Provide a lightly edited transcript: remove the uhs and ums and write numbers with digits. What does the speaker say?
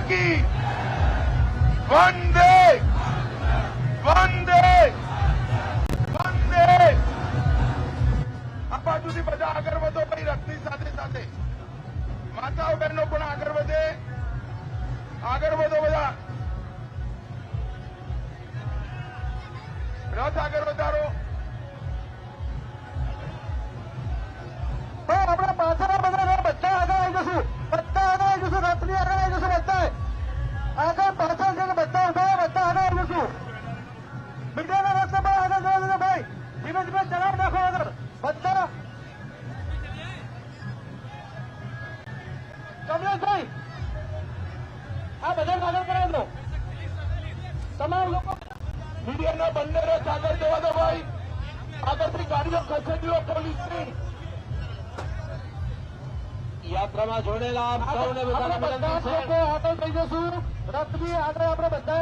की वंदे वंदे वंदे। આ બાજુથી બધા આગળ વધો ભાઈ, રથની સાથે સાથે માતાઓ બહેનો પણ આગળ વધે, આગળ વધો બધા, રથ આગળ વધારો। આપણા પાછળ બધા આગળ આવી જશું, બધા આગળ આવી જશું, રથની આગળ આવી જશું, બધા આગળ પાછળ છે બધા ઉભા, બધા આગળ આવી જશું। મીડિયાના રસ્તે પણ આગળ જવા દેજો ભાઈ, ધીમે ધીમે ચલાવી નાખો આગળ બધા। કમલેશભાઈ આ બધાને આગળ કરાવી દો, તમામ લોકો મીડિયાના બંને રથ આગળ જવા દો ભાઈ, આગળથી ગાડીઓ ખસેડી લો પોલીસની। યાત્રામાં જોડેલા આપ સૌને બધા આગળ થઈ જશું, રથની આગળ આપણે બધા